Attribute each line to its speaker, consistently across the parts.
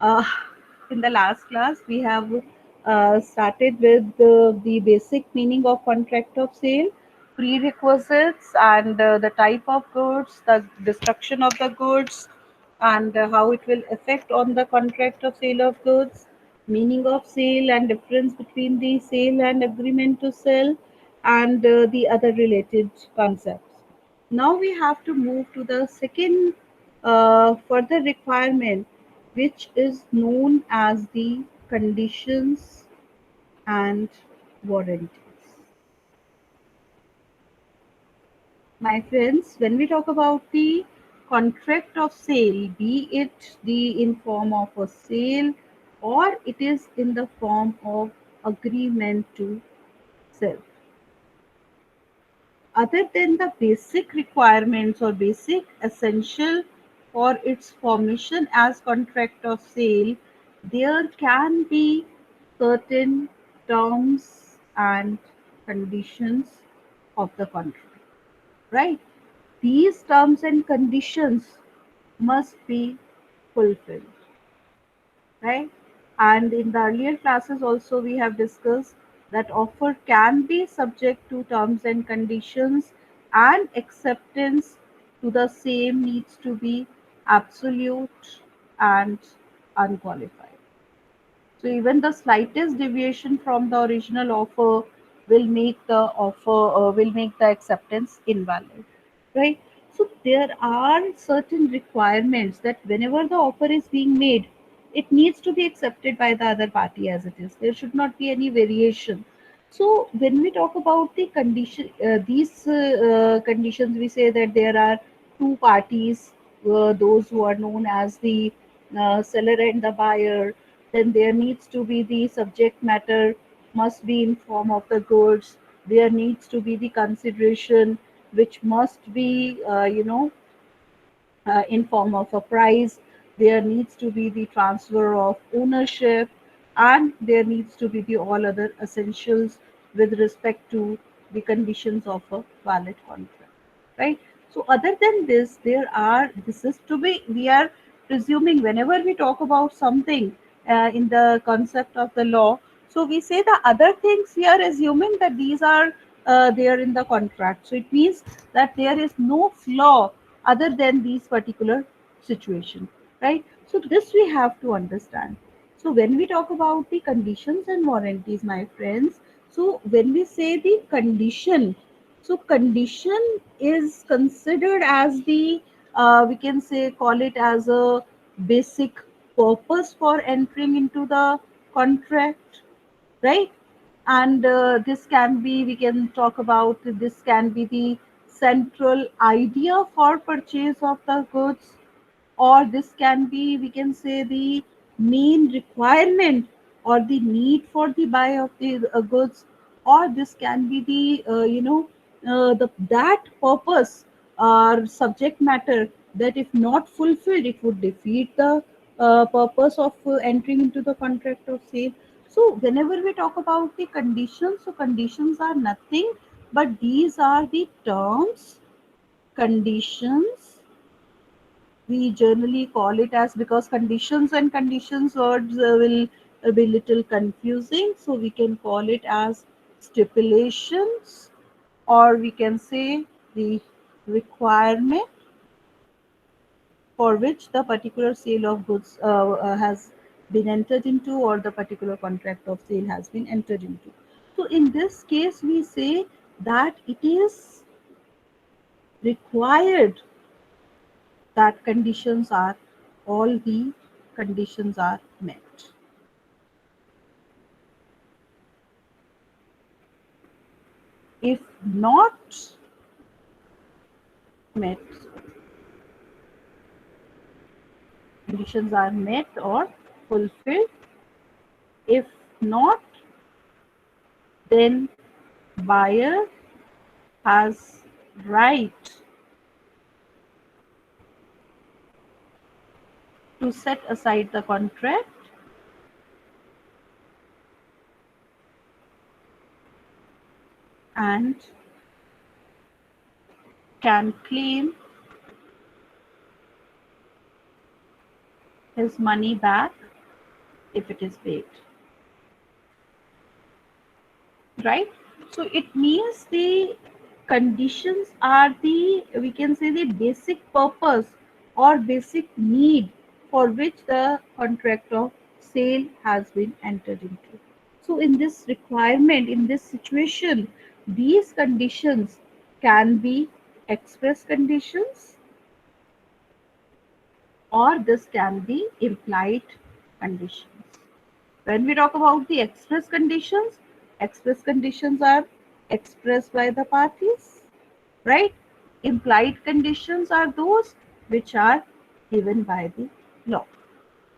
Speaker 1: Uh, in the last class, we have started with the basic meaning of contract of sale, prerequisites, and the type of goods, the destruction of the goods, and how it will affect on the contract of sale of goods, meaning of sale and difference between the sale and agreement to sell, and the other related concepts. Now we have to move to the second further requirement, which is known as the conditions and warranties. My friends, when we talk about the contract of sale, be it in form of a sale or it is in the form of agreement to sell, other than the basic requirements or basic essential for its formation as contract of sale, there can be certain terms and conditions of the contract, right? These terms and conditions must be fulfilled, right? And in the earlier classes also we have discussed that offer can be subject to terms and conditions, and acceptance to the same needs to be absolute and unqualified. So even the slightest deviation from the original offer will make the acceptance invalid, right? So there are certain requirements that whenever the offer is being made, it needs to be accepted by the other party as it is. There should not be any variation. So when we talk about the condition, these conditions, we say that there are two parties, those who are known as the seller and the buyer. Then there needs to be the subject matter must be in form of the goods. There needs to be the consideration which must be in form of a price. There needs to be the transfer of ownership, and there needs to be the all other essentials with respect to the conditions of a valid contract, right? So other than this, this is to be, we are presuming whenever we talk about something in the concept of the law, so we say the other things, we are assuming that these are there in the contract. So it means that there is no flaw other than these particular situation, right? So this we have to understand. So when we talk about the conditions and warranties, my friends, so when we say the condition, so condition is considered as the we can say call it as a basic purpose for entering into the contract, right? And this can be, we can talk about, this can be the central idea for purchase of the goods, or this can be, we can say, the main requirement or the need for the buy of the goods, or this can be the the that purpose or subject matter that if not fulfilled it would defeat the purpose of entering into the contract of sale. So whenever we talk about the conditions, so conditions are nothing but these are the terms, conditions, we generally call it as, because conditions and conditions words will be little confusing, so we can call it as stipulations, or we can say the requirement for which the particular sale of goods has been entered into, or the particular contract of sale has been entered into. So in this case we say that it is required that conditions are, all the conditions are met. If not met, conditions are met or fulfilled. If not, then buyer has right to set aside the contract and can claim his money back if it is paid, right? So it means the conditions are the, we can say, the basic purpose or basic need for which the contract of sale has been entered into. So in this requirement, in this situation, these conditions can be express conditions or this can be implied conditions. When we talk about the express conditions are expressed by the parties, right? Implied conditions are those which are given by the law,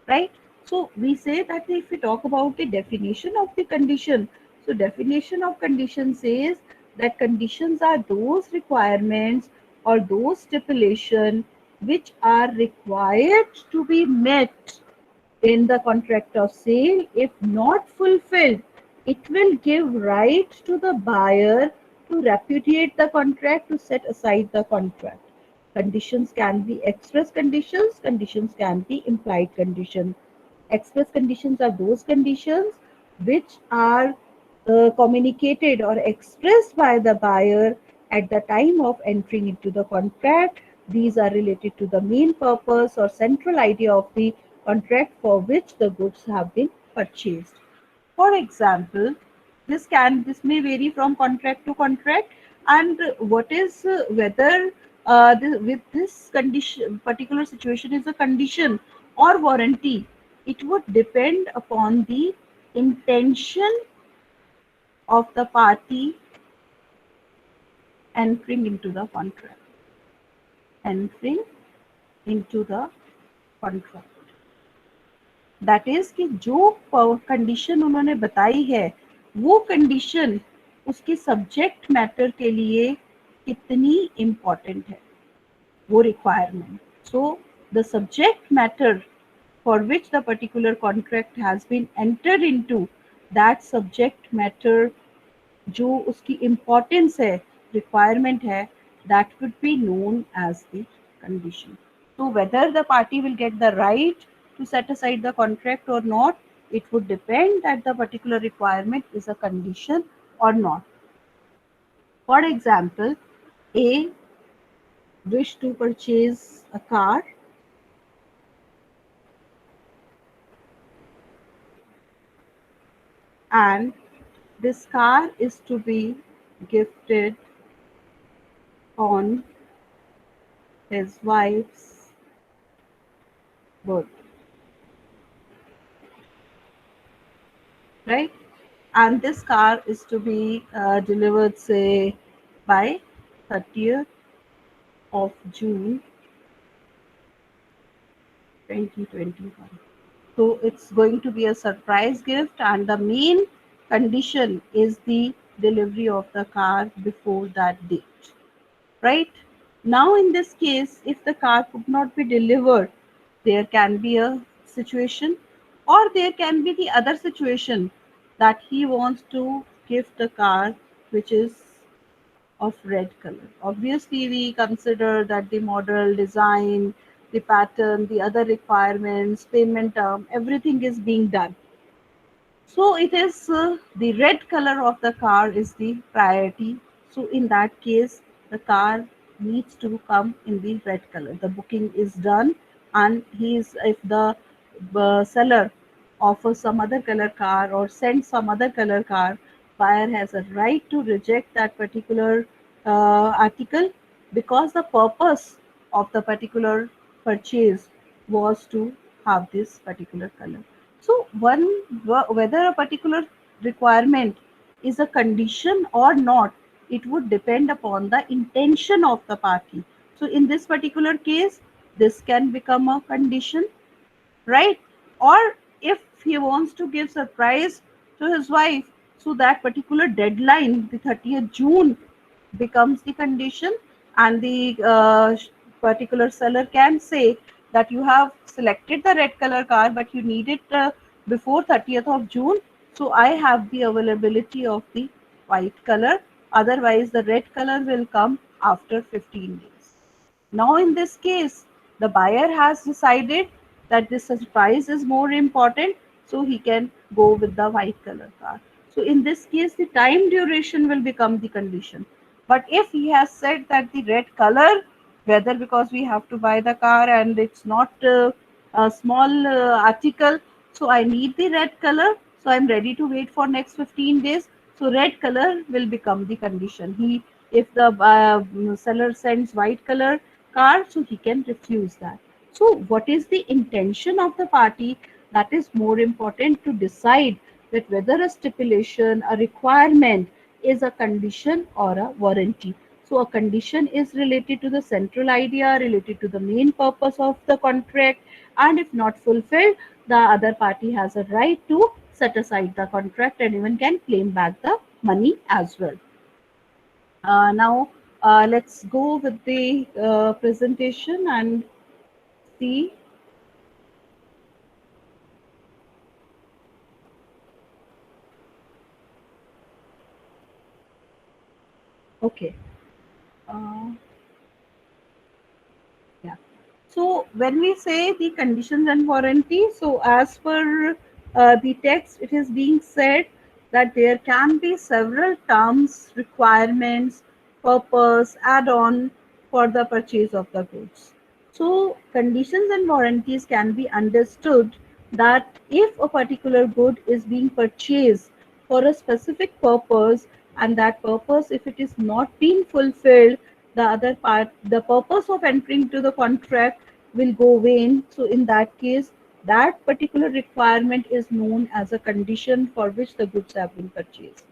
Speaker 1: right? So we say that if we talk about the definition of the condition, so definition of condition says that conditions are those requirements or those stipulation which are required to be met in the contract of sale. If not fulfilled, it will give right to the buyer to repudiate the contract, to set aside the contract. Conditions can be express conditions, conditions can be implied conditions. Express conditions are those conditions which are communicated or expressed by the buyer at the time of entering into the contract. These are related to the main purpose or central idea of the contract for which the goods have been purchased. For example, this may vary from contract to contract, and what is whether with this condition particular situation is a condition or warranty, it would depend upon the intention of the party entering into the contract. Entering into the contract. That is कि जो condition उन्होंने बताई है वो condition उसके subject matter के लिए कितनी इम्पोर्टेंट है, वो requirement. So the subject matter for which the particular contract has been entered into, that subject matter जो उसकी इम्पोर्टेंस है, रिक्वायरमेंट है, that would be known as the condition. So whether the party will get the right to set aside the contract or not, it would depend that the particular requirement is a condition or not. For example, A wish to purchase a car and this car is to be gifted on his wife's birthday, right? And this car is to be delivered, say, by 30th of June 2021. So it's going to be a surprise gift, and the main condition is the delivery of the car before that date, right? Now, in this case, if the car could not be delivered, there can be a situation, or there can be the other situation that he wants to gift the car which is of red color. Obviously, we consider that the model, design, the pattern, the other requirements, payment term, everything is being done. So it is the red color of the car is the priority. So in that case, the car needs to come in the red color. The booking is done, and if the seller offers some other color car or sends some other color car, buyer has a right to reject that particular article, because the purpose of the particular purchase was to have this particular color. So whether a particular requirement is a condition or not, it would depend upon the intention of the party. So in this particular case, this can become a condition, right? Or if he wants to give surprise to his wife, so that particular deadline, the 30th June, becomes the condition, and the particular seller can say that you have selected the red color car, but you need it before 30th of June. So I have the availability of the white color. Otherwise, the red color will come after 15 days. Now, in this case, the buyer has decided that this surprise is more important. so he can go with the white color car. So in this case, the time duration will become the condition. But if he has said that the red color, whether because we have to buy the car and it's not a small article, so I need the red color, so I'm ready to wait for next 15 days. So red color will become the condition. He, if the seller sends white color car, so he can refuse that. So what is the intention of the party? That is more important to decide that whether a stipulation, a requirement is a condition or a warranty. So a condition is related to the central idea, related to the main purpose of the contract, and if not fulfilled, the other party has a right to set aside the contract and even can claim back the money as well. Now, let's go with the presentation and see. Okay. Uh, yeah. So when we say the conditions and warranty, so as per the text, it is being said that there can be several terms, requirements, purpose, add-on for the purchase of the goods. So conditions and warranties can be understood that if a particular good is being purchased for a specific purpose and that purpose, if it is not being fulfilled, the other part, the purpose of entering to the contract will go vain. So in that case, that particular requirement is known as a condition for which the goods have been purchased.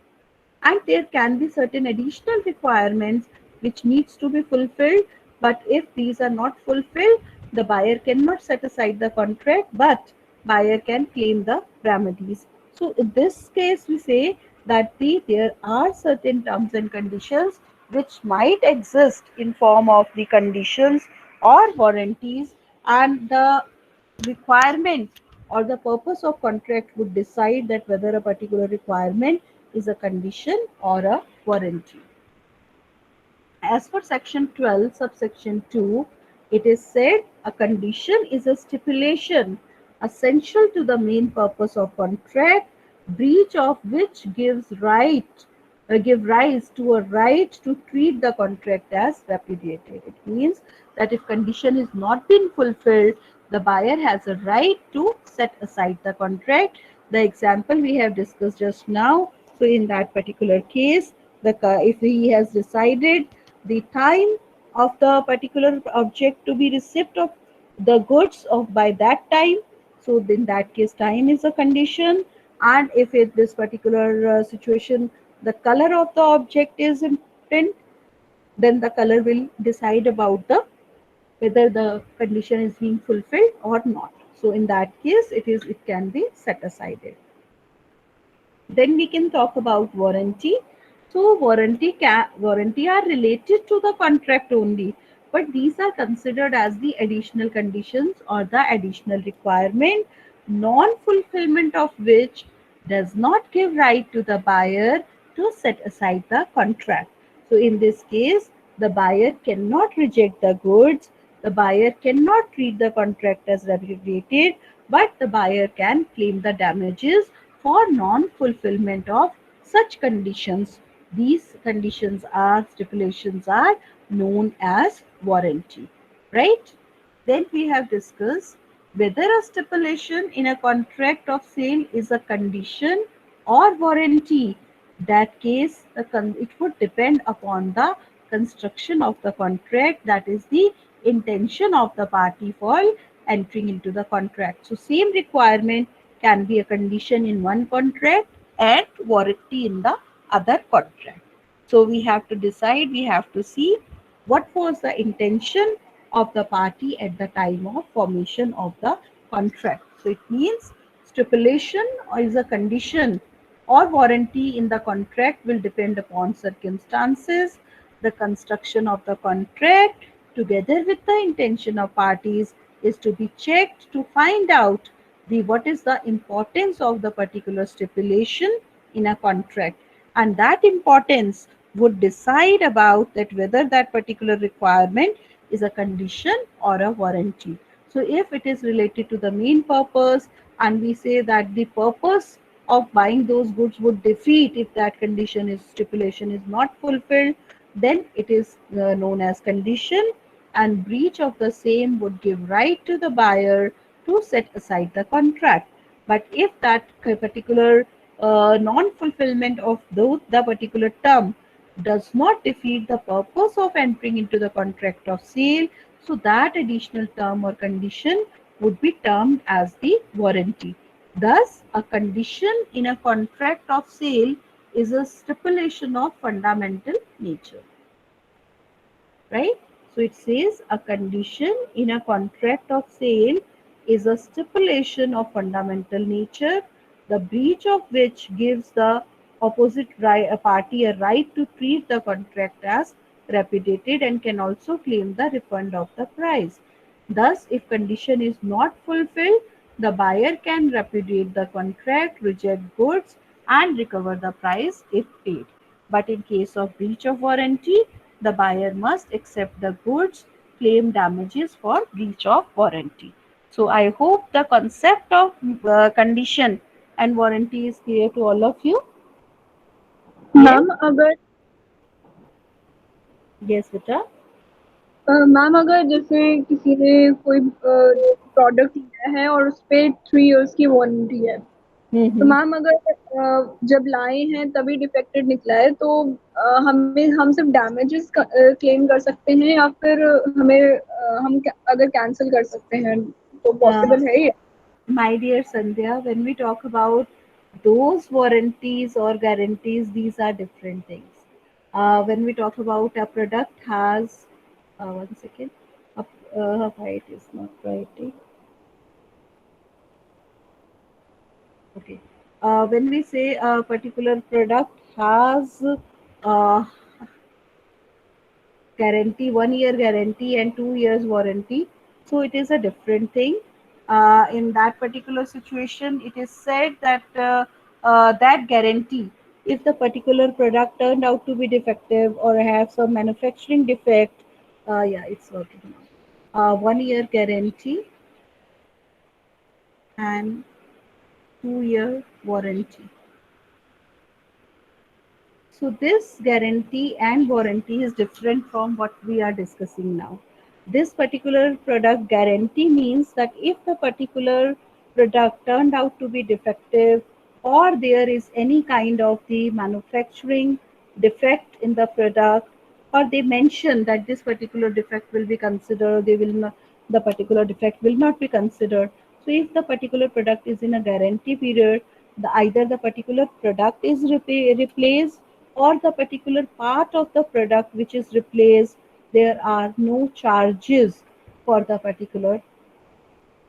Speaker 1: And there can be certain additional requirements which needs to be fulfilled, but if these are not fulfilled, the buyer cannot set aside the contract, but buyer can claim the remedies. So in this case we say that there are certain terms and conditions which might exist in form of the conditions or warranties, and the requirement or the purpose of contract would decide that whether a particular requirement is a condition or a warranty. As for section 12, subsection 2, it is said a condition is a stipulation essential to the main purpose of contract, breach of which give rise to a right to treat the contract as repudiated. It means that if condition is not been fulfilled, the buyer has a right to set aside the contract. The example we have discussed just now. So in that particular case, if he has decided the time of the particular object to be receipt of the goods of by that time, so in that case time is a condition. And if it this particular situation, the color of the object is important, then the color will decide about the whether the condition is being fulfilled or not. So in that case it can be set aside. Then we can talk about warranty. So warranty are related to the contract only, but these are considered as the additional conditions or the additional requirement, non-fulfillment of which does not give right to the buyer to set aside the contract. So in this case, the buyer cannot reject the goods, the buyer cannot treat the contract as repudiated, but the buyer can claim the damages for non-fulfillment of such conditions. These conditions are stipulations are known as warranty, right? Then we have discussed whether a stipulation in a contract of sale is a condition or warranty. That case, it would depend upon the construction of the contract, that is the intention of the party for entering into the contract. So same requirement can be a condition in one contract and warranty in the other contract. So we have to decide, we have to see what was the intention of the party at the time of formation of the contract. So it means stipulation is a condition or warranty in the contract will depend upon circumstances, the construction of the contract together with the intention of parties is to be checked to find out the what is the importance of the particular stipulation in a contract, and that importance would decide about that whether that particular requirement is a condition or a warranty. So if it is related to the main purpose and we say that the purpose of buying those goods would defeat if that condition is stipulation is not fulfilled, then it is known as condition, and breach of the same would give right to the buyer to set aside the contract. But if that particular non-fulfillment of the particular term does not defeat the purpose of entering into the contract of sale, so that additional term or condition would be termed as the warranty. Thus, a condition in a contract of sale is a stipulation of fundamental nature, right? So it says a condition in a contract of sale is a stipulation of fundamental nature, the breach of which gives the opposite party a right to treat the contract as repudiated and can also claim the refund of the price. Thus, if condition is not fulfilled, the buyer can repudiate the contract, reject goods, and recover the price if paid. But in case of breach of warranty, the buyer must accept the goods, claim damages for breach of warranty. So I hope the concept of condition and warranty is clear to all of you. Yes,
Speaker 2: ma'am अगर
Speaker 1: yes, beta.
Speaker 2: Ma'am अगर जैसे किसी ने कोई product लिया है और उस पे 3 इयर्स की वारंटी है, तो
Speaker 1: Mm-hmm.
Speaker 2: मैम अगर जब लाए हैं तभी डिफेक्टेड निकला है, तो हम सिर्फ डैमेजेस क्लेम कर सकते हैं या फिर अगर कैंसिल कर सकते हैं तो
Speaker 1: Uh,
Speaker 2: पॉसिबल है ये?
Speaker 1: my dear Sandhya, when we talk about those warranties or guarantees, these are different things. When we talk about a product has, one second, why it is not writing. Okay. When we say a particular product has uh, guarantee, 1 year guarantee and 2 years warranty. So it is a different thing. In that particular situation, it is said that that guarantee, if the particular product turned out to be defective or have some manufacturing defect, yeah, it's working now. 1 year guarantee and 2 year warranty. So this guarantee and warranty is different from what we are discussing now. This particular product guarantee means that if the particular product turned out to be defective or there is any kind of the manufacturing defect in the product, or they mention that this particular defect will be considered, they will not, the particular defect will not be considered. So if the particular product is in a guarantee period, either the particular product is replaced or the particular part of the product which is replaced, there are no charges for the particular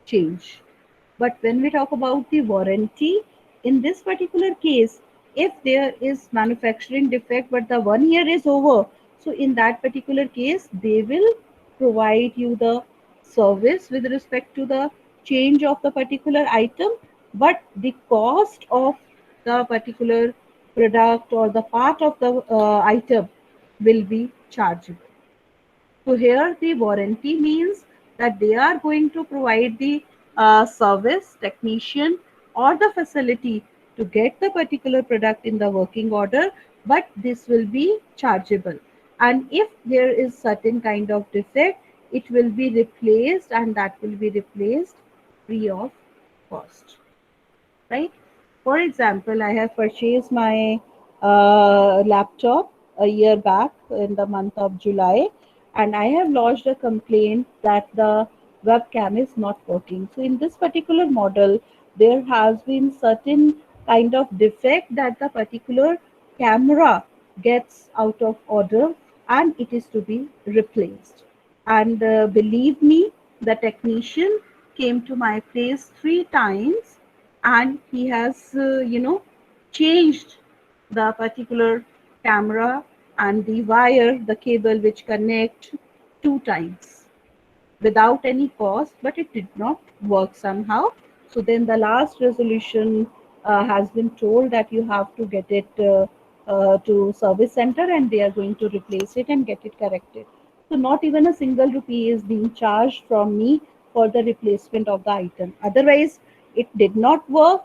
Speaker 1: change. But when we talk about the warranty, in this particular case, if there is manufacturing defect but the 1 year is over, so in that particular case, they will provide you the service with respect to the change of the particular item, but the cost of the particular product or the part of the item will be chargeable. So here the warranty means that they are going to provide the service technician or the facility to get the particular product in the working order, but this will be chargeable. And if there is certain kind of defect, it will be replaced and that will be replaced free of cost, right? For example, I have purchased my laptop a year back in the month of July, and I have lodged a complaint that the webcam is not working. So, in this particular model, there has been certain kind of defect that the particular camera gets out of order and it is to be replaced. And believe me, the technician came to my place 3 times and he has, changed the particular camera and the wire, the cable which connect 2 times without any cost, but it did not work somehow. So then the last resolution has been told that you have to get it to service center and they are going to replace it and get it corrected. So not even a single rupee is being charged from me for the replacement of the item. Otherwise, it did not work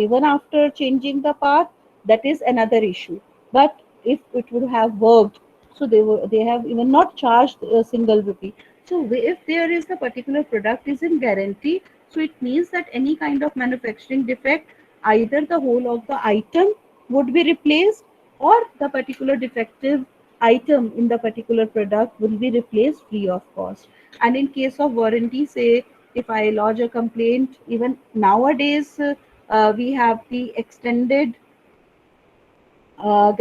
Speaker 1: even after changing the part. That is another issue. But if it would have worked, so they have even not charged a single rupee. So if there is a particular product is in guarantee, so it means that any kind of manufacturing defect, either the whole of the item would be replaced, or the particular defective item in the particular product will be replaced free of cost. And in case of warranty, say if I lodge a complaint, even nowadays we have the extended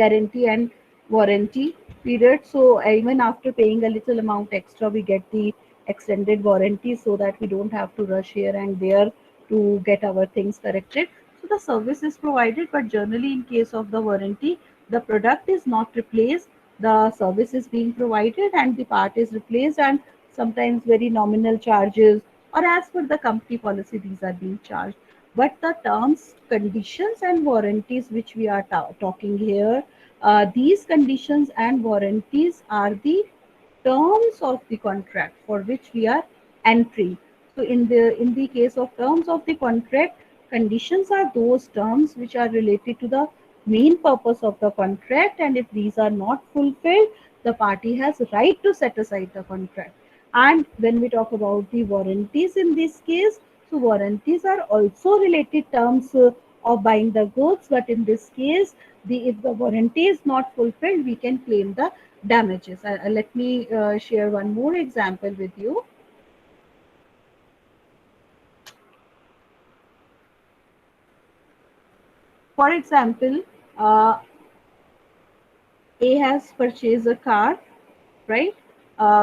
Speaker 1: guarantee and warranty period. So even after paying a little amount extra, we get the extended warranty so that we don't have to rush here and there to get our things corrected. So the service is provided, but generally in case of the warranty, the product is not replaced, the service is being provided and the part is replaced, and sometimes very nominal charges, or as per the company policy, these are being charged. But the terms, conditions, and warranties which we are talking here, these conditions and warranties are the terms of the contract for which we are entering. So in the case of terms of the contract, conditions are those terms which are related to the main purpose of the contract, and if these are not fulfilled, the party has right to set aside the contract. And when we talk about the warranties in this case, so warranties are also related terms of buying the goods, but in this case, if the warranty is not fulfilled, we can claim the damages. Let me share one more example with you. For example, uh, A has purchased a car, right?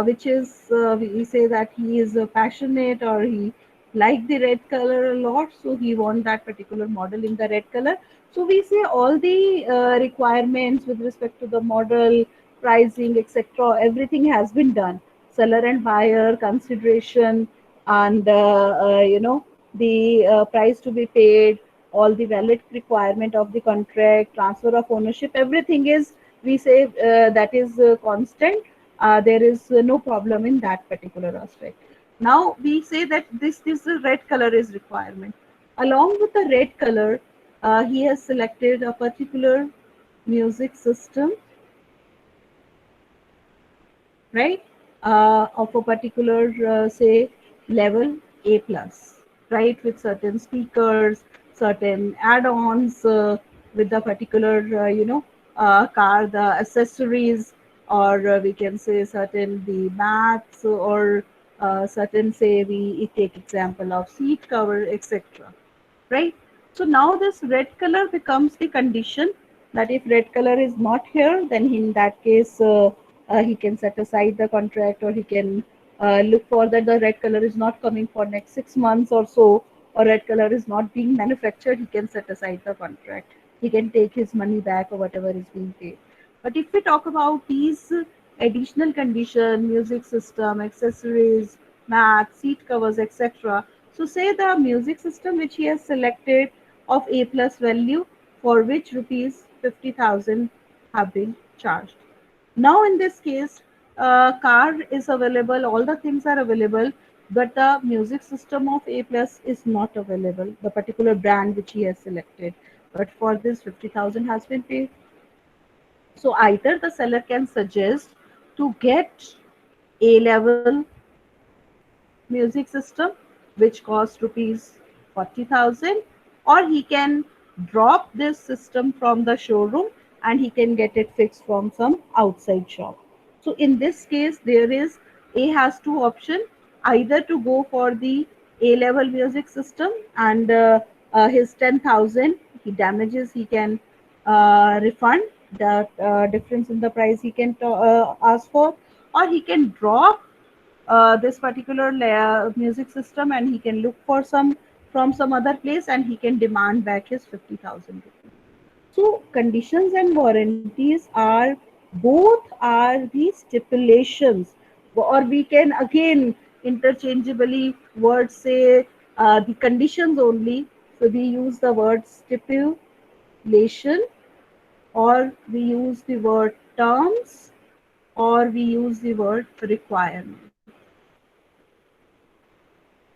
Speaker 1: Which is we say that he is passionate, or he like the red color a lot, so he want that particular model in the red color. So we say all the requirements with respect to the model, pricing, etc. Everything has been done. Seller and buyer consideration, and the price to be paid, all the valid requirement of the contract, transfer of ownership, everything is, we say, that is constant. There is no problem in that particular aspect. Now we say that this red color is requirement. Along with the red color, he has selected a particular music system, right? Of a particular, say, level A plus, right? With certain speakers, certain add-ons, with the particular, car, the accessories, or we can say certain the mats, or certain, say, we take example of seat cover, etc, right? So now this red color becomes the condition, that if red color is not here, then in that case he can set aside the contract, or he can look for that the red color is not coming for next 6 months or so, or red color is not being manufactured, he can set aside the contract. He can take his money back or whatever is being paid. But if we talk about these additional condition, music system, accessories, mats, seat covers, etc. So say the music system which he has selected of A plus value, for which rupees 50,000 have been charged. Now in this case, car is available, all the things are available, but the music system of A plus is not available, the particular brand which he has selected. But for this 50,000 has been paid. So either the seller can suggest to get A level music system which costs rupees 40,000, or he can drop this system from the showroom and he can get it fixed from some outside shop. So in this case, there is, A has two options: either to go for the A level music system, and his 10,000 he damages, he can refund that difference in the price, he can ask for, or he can drop this particular music system and he can look for some from some other place, and he can demand back his 50,000 rupees. So conditions and warranties are, both are the stipulations, or we can again interchangeably words say the conditions only. So we use the word stipulation, or we use the word terms, or we use the word requirement.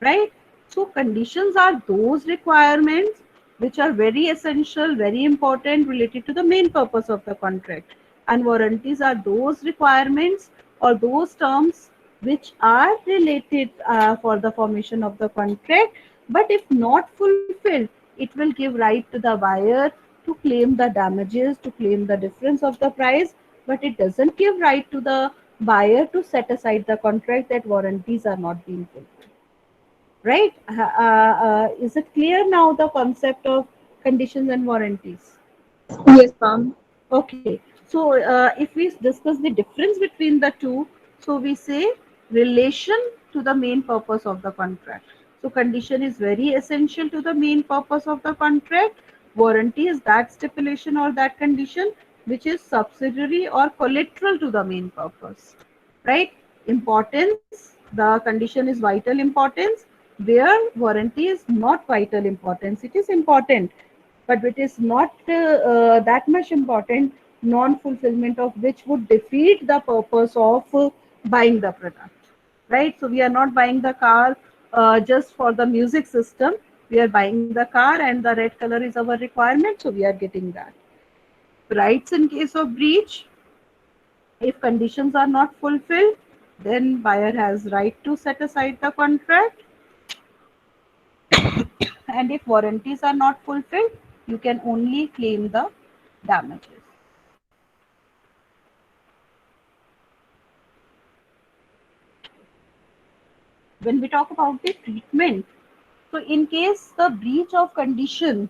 Speaker 1: right? So conditions are those requirements which are very essential, very important, related to the main purpose of the contract. And warranties are those requirements or those terms which are related for the formation of the contract. But if not fulfilled, it will give right to the buyer to claim the damages, to claim the difference of the price, but it doesn't give right to the buyer to set aside the contract that warranties are not being fulfilled. Right? Is it clear now the concept of conditions and warranties?
Speaker 2: Yes, ma'am.
Speaker 1: Okay, so if we discuss the difference between the two, so we say relation to the main purpose of the contract. So condition is very essential to the main purpose of the contract. Warranty is that stipulation or that condition which is subsidiary or collateral to the main purpose. Right? Importance, the condition is vital importance, where warranty is not vital importance. It is important, but it is not that much important, non-fulfillment of which would defeat the purpose of buying the product, right? So we are not buying the car just for the music system. We are buying the car and the red color is our requirement, so we are getting that. Rights in case of breach, if conditions are not fulfilled, then buyer has right to set aside the contract, and if warranties are not fulfilled, you can only claim the damages. When we talk about the treatment, so in case the breach of condition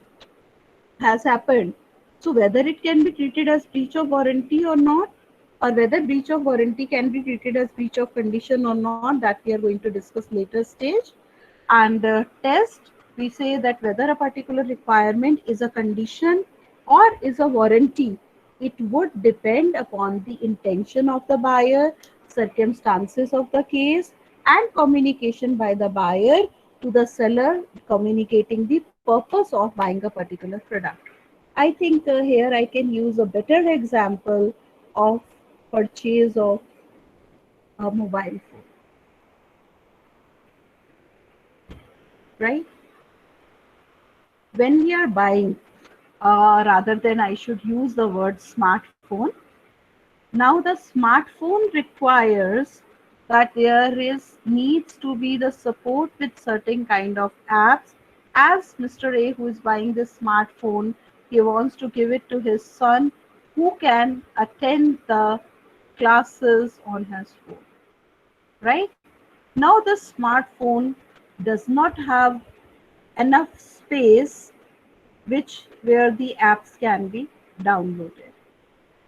Speaker 1: has happened, so whether it can be treated as breach of warranty or not, or whether breach of warranty can be treated as breach of condition or not, that we are going to discuss later stage. And test, we say that whether a particular requirement is a condition or is a warranty, it would depend upon the intention of the buyer, circumstances of the case, and communication by the buyer to the seller, communicating the purpose of buying a particular product. I think here I can use a better example of purchase of a mobile phone, right? When we are buying, rather than I should use the word smartphone. Now the smartphone requires that there is needs to be the support with certain kind of apps. As Mr. A, who is buying this smartphone, he wants to give it to his son who can attend the classes on his phone, right? Now the smartphone does not have enough space which where the apps can be downloaded,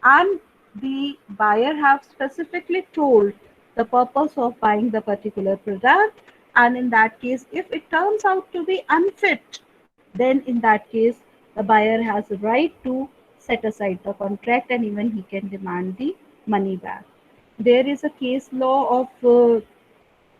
Speaker 1: and the buyer have specifically told the purpose of buying the particular product, and in that case if it turns out to be unfit, then in that case the buyer has a right to set aside the contract and even he can demand the money back. There is a case law of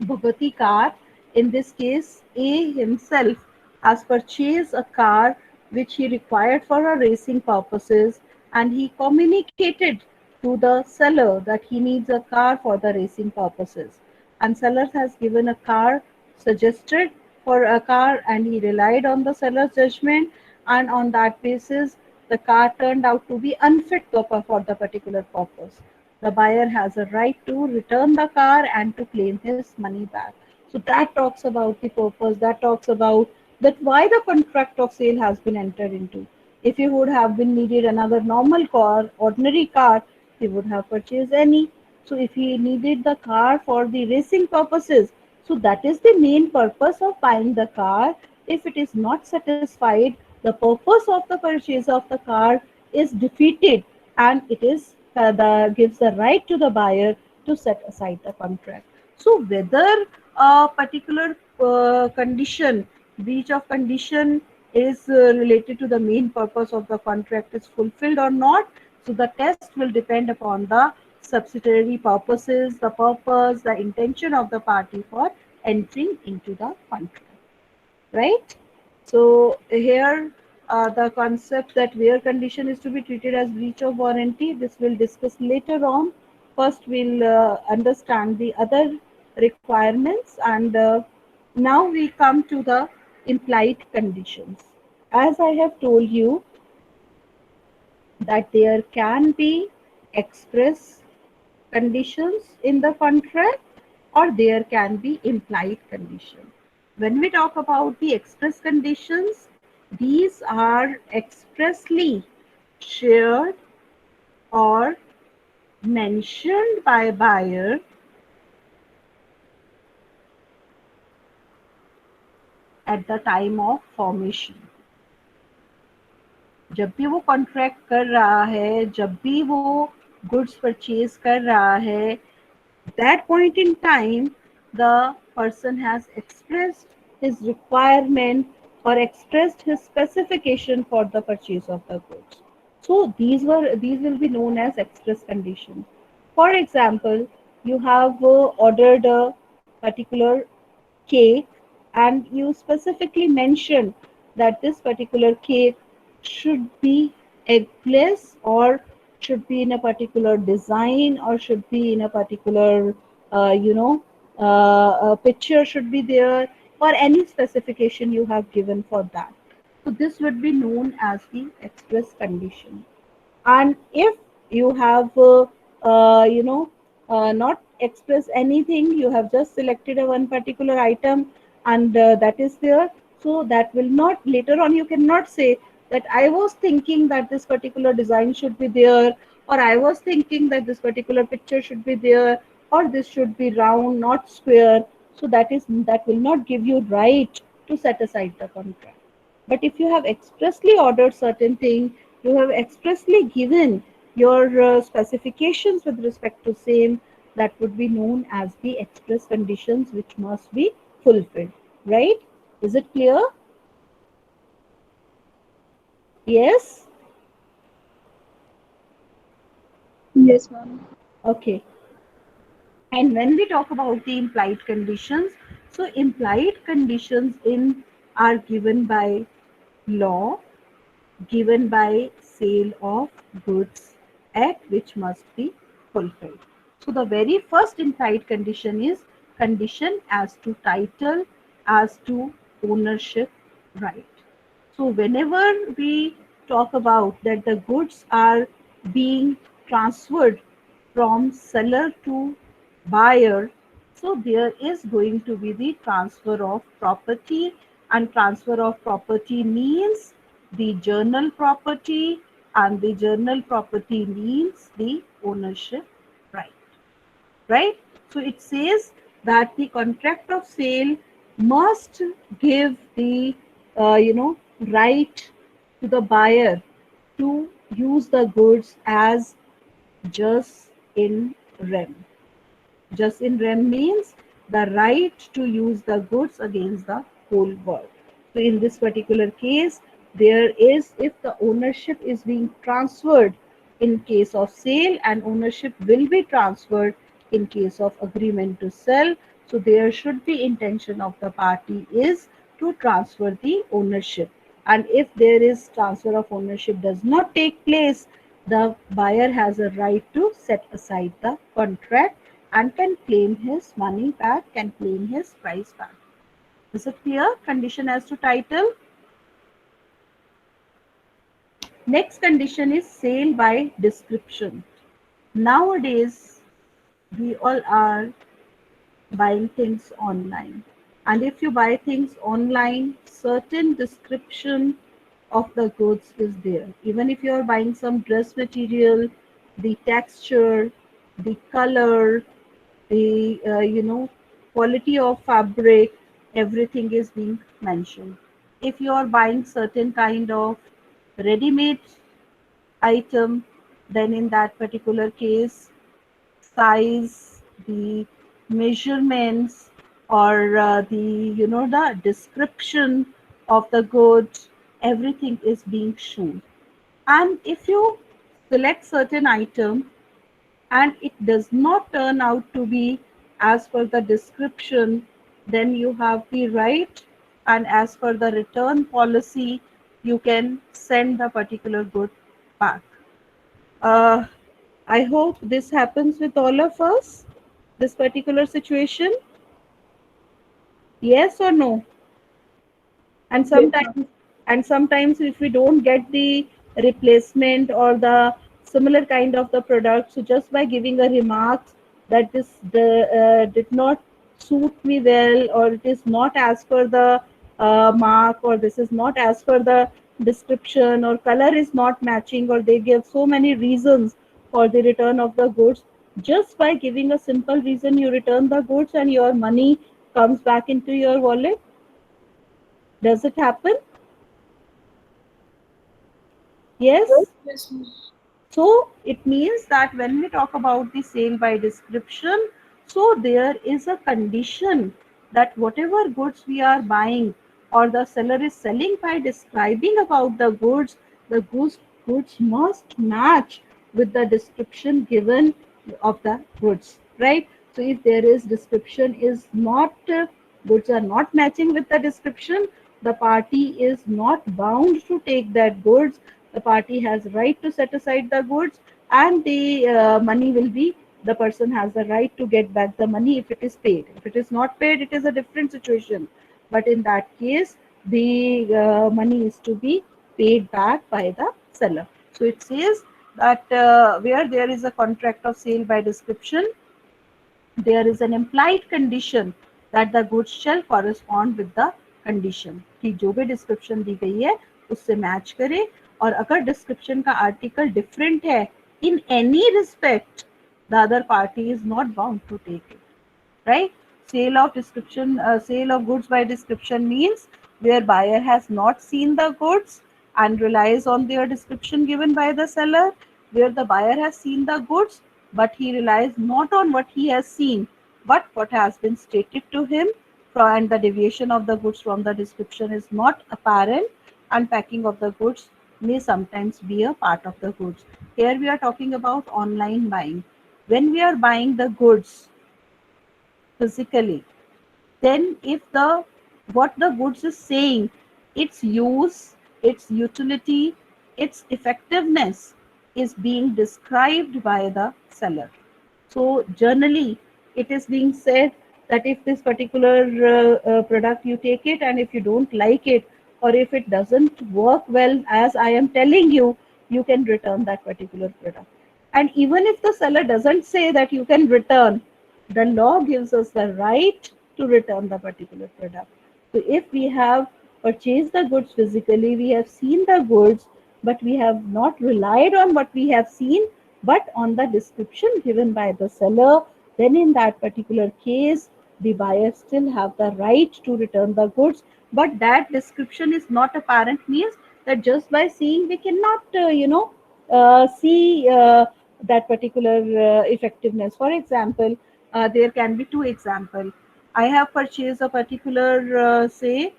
Speaker 1: Bhagati car. In this case, A himself has purchased a car which he required for a racing purposes, and he communicated to the seller that he needs a car for the racing purposes. And seller has given a car suggested for a car, and he relied on the seller's judgment, and on that basis the car turned out to be unfit for the particular purpose. The buyer has a right to return the car and to claim his money back. So that talks about the purpose, that talks about that why the contract of sale has been entered into. If he would have been needed another normal car, ordinary car, he would have purchased any. So if he needed the car for the racing purposes, so that is the main purpose of buying the car. If it is not satisfied, the purpose of the purchase of the car is defeated, and it is the gives the right to the buyer to set aside the contract. So whether a particular condition, breach of condition, is related to the main purpose of the contract is fulfilled or not, so the test will depend upon the subsidiary purposes, the purpose, the intention of the party for entering into the contract, right? So here the concept that where condition is to be treated as breach of warranty, this we'll discuss later on. First, we'll understand the other requirements, and Now we come to the implied conditions. As I have told you that there can be express conditions in the contract or there can be implied condition. When we talk about the express conditions, these are expressly shared or mentioned by buyer at the time of formation. जब भी वो contract कर रहा है, जब भी वो goods purchase कर रहा है, that point in time the person has expressed his requirement or expressed his specification for the purchase of the goods. So these will be known as express conditions. For example, you have ordered a particular cake and you specifically mentioned that this particular cake should be eggless or should be in a particular design or should be in a particular picture should be there or any specification you have given for that. So this would be known as the express condition. And if you have not expressed anything, you have just selected a one particular item and that is there, so that will not, later on you cannot say that I was thinking that this particular design should be there, or I was thinking that this particular picture should be there, or this should be round not square. So that will not give you right to set aside the contract. But if you have expressly ordered certain thing, you have expressly given your specifications with respect to same, that would be known as the express conditions which must be fulfilled. Right? Is it clear? Yes?
Speaker 2: Yes, ma'am.
Speaker 1: Okay. And when we talk about the implied conditions, so implied conditions in are given by law, given by sale of goods at which must be fulfilled. So the very first implied condition is condition as to title, as to ownership right. So whenever we talk about that the goods are being transferred from seller to buyer, so there is going to be the transfer of property, and transfer of property means the journal property, and the journal property means the ownership right. Right? So it says that the contract of sale must give the right to the buyer to use the goods as just in rem. Just in rem means the right to use the goods against the whole world. So in this particular case, there is, if the ownership is being transferred in case of sale, and ownership will be transferred in case of agreement to sell. So there should be intention of the party is to transfer the ownership. And if there is transfer of ownership does not take place, the buyer has a right to set aside the contract and can claim his money back, can claim his price back. Is it clear? Condition as to title. Next condition is sale by description. Nowadays, we all are buying things online. And if you buy things online, certain description of the goods is there. Even if you are buying some dress material, the texture, the color, the quality of fabric, everything is being mentioned. If you are buying certain kind of ready-made item, then in that particular case, size, the measurements, or the the description of the goods, everything is being shown. And if you select certain item and it does not turn out to be as per the description, then you have the right, and as per the return policy, you can send the particular good back. Uh, I hope this happens with all of us, this particular situation. Yes or no? and
Speaker 2: Yes, ma'am.
Speaker 1: sometimes and sometimes if we don't get the replacement or the similar kind of the product, so just by giving a remarks that did not suit me well, or it is not as per the mark, or this is not as per the description, or color is not matching, or they give so many reasons for the return of the goods. Just by giving a simple reason, you return the goods and your money comes back into your wallet. Does it happen? Yes.
Speaker 2: Yes, ma'am.
Speaker 1: So it means that when we talk about the sale by description, so there is a condition that whatever goods we are buying or the seller is selling by describing about the goods must match with the description given of the goods, right? So if there is description is not goods are not matching with the description, the party is not bound to take that goods. The party has right to set aside the goods, and the money will be, the person has the right to get back the money if it is paid. If it is not paid, it is a different situation, but in that case the money is to be paid back by the seller. So it says that where there is a contract of sale by description, there is an implied condition that the goods shall correspond with the condition, कि जो भी description दी गई है उससे match करे, और अगर description का आर्टिकल डिफरेंट है in any respect, the other party is not bound to take it, right? Sale of goods by description means where buyer has not seen the goods and relies on their description given by the seller, where the buyer has seen the goods but he relies not on what he has seen but what has been stated to him, and the deviation of the goods from the description is not apparent, and packing of the goods may sometimes be a part of the goods. Here we are talking about online buying. When we are buying the goods physically, then if the what the goods is saying, its use, its utility, its effectiveness is being described by the seller. So generally it is being said that if this particular product you take it, and if you don't like it, or if it doesn't work well as I am telling you, you can return that particular product. And even if the seller doesn't say that you can return, the law gives us the right to return the particular product. So if we have purchased the goods physically, we have seen the goods, but we have not relied on what we have seen, but on the description given by the seller, then in that particular case, the buyer still have the right to return the goods. But that description is not apparent means that just by seeing we cannot, see that particular effectiveness. For example, there can be two example. I have purchased a particular, say,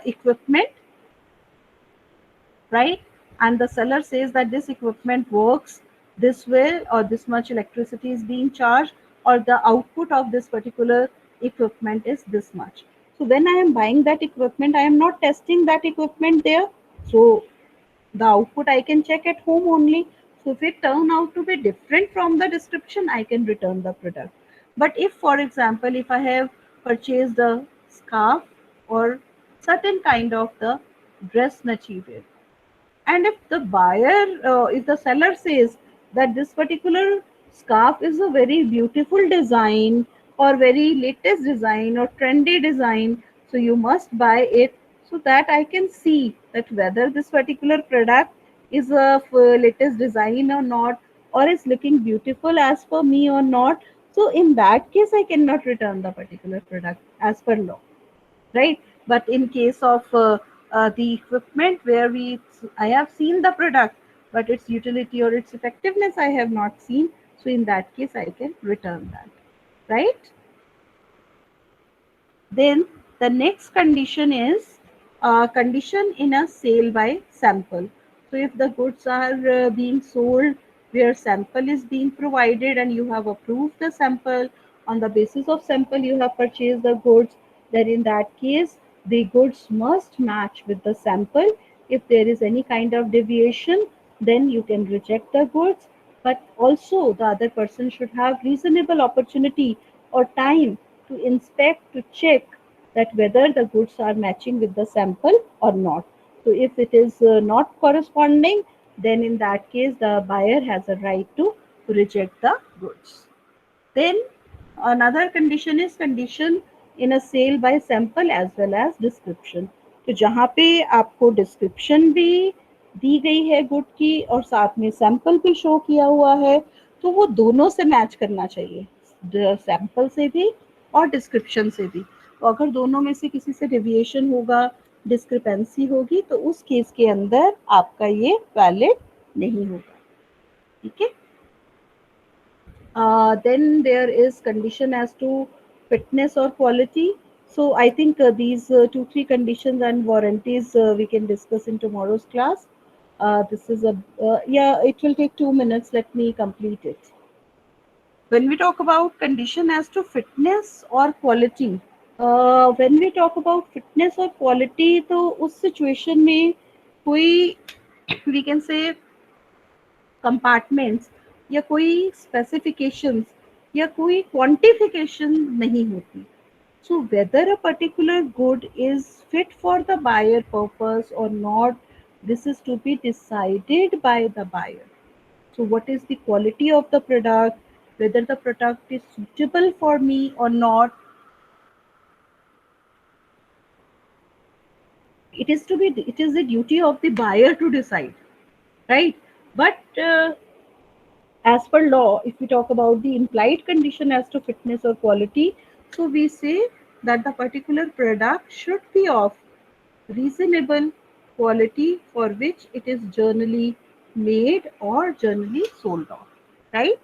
Speaker 1: equipment, right? And the seller says that this equipment works this way, or this much electricity is being charged, or the output of this particular equipment is this much. So when I am buying that equipment, I am not testing that equipment there. So the output I can check at home only. So if it turn out to be different from the description, I can return the product. But if, for example, if I have purchased a scarf or certain kind of the dress material, and if the if the seller says that this particular scarf is a very beautiful design or very latest design or trendy design, so you must buy it, so that I can see that whether this particular product is of latest design or not, or is looking beautiful as per me or not. So in that case, I cannot return the particular product as per law, right? But in case of the equipment where we I have seen the product, but its utility or its effectiveness I have not seen, so in that case I can return that, right? Then the next condition is condition in a sale by sample. So if the goods are being sold where sample is being provided and you have approved the sample, on the basis of sample you have purchased the goods, then in that case the goods must match with the sample. If there is any kind of deviation, then you can reject the goods, but also the other person should have reasonable opportunity or time to inspect, to check that whether the goods are matching with the sample or not. So if it is not corresponding, then in that case the buyer has a right to reject the goods. Then another condition is condition in a sale by sample as well as description. तो जहाँ पे आपको description भी दी गई है good की और साथ में सैंपल भी शो किया हुआ है, तो वो दोनों से मैच करना चाहिए, सैंपल से भी और डिस्क्रिप्शन से भी। तो अगर दोनों में से किसी से डेविएशन होगा, डिस्क्रिपेंसी होगी, तो उस केस के अंदर आपका ये वैलिड नहीं होगा। ठीक है। Then there is condition as to fitness or quality. So I think these two, three conditions and warranties we can discuss in tomorrow's class. This is a, yeah, it will take 2 minutes. Let me complete it. When we talk about condition as to fitness or quality, when we talk about fitness or quality, तो उस situation में कोई we can say compartments या कोई specifications या कोई quantification नहीं होती. So whether a particular good is fit for the buyer purpose or not, this is to be decided by the buyer. So what is the quality of the product, whether the product is suitable for me or not, it is the duty of the buyer to decide, right? But as per law, if we talk about the implied condition as to fitness or quality, so we say that the particular product should be of reasonable quality for which it is generally made or generally sold off, right?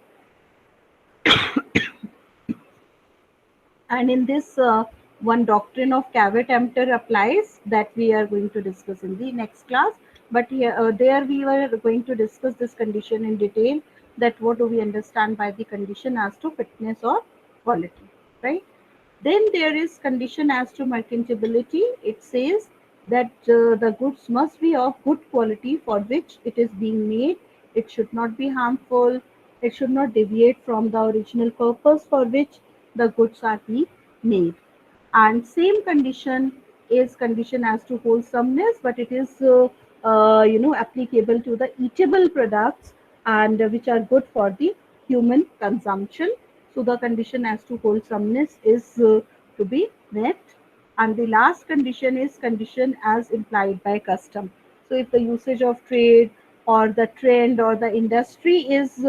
Speaker 1: And in this one doctrine of caveat emptor applies that we are going to discuss in the next class. But here, there we were going to discuss this condition in detail, that what do we understand by the condition as to fitness or quality, right? Then there is condition as to merchantability. It says that the goods must be of good quality for which it is being made. It should not be harmful. It should not deviate from the original purpose for which the goods are being made. And same condition is condition as to wholesomeness, but it is applicable to the eatable products and which are good for the human consumption. So the condition as to wholesomeness is to be met. And the last condition is condition as implied by custom. So if the usage of trade or the trend or the industry is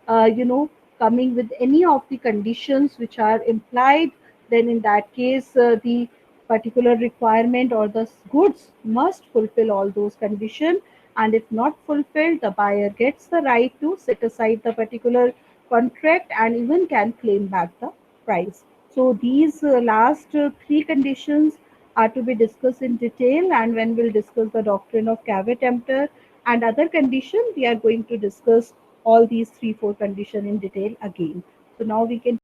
Speaker 1: coming with any of the conditions which are implied, then in that case the particular requirement or the goods must fulfill all those conditions, and if not fulfilled, the buyer gets the right to set aside the particular contract and even can claim back the price. So these last three conditions are to be discussed in detail, and when we'll discuss the doctrine of caveat emptor and other condition, we are going to discuss all these three, four conditions in detail again. So now we can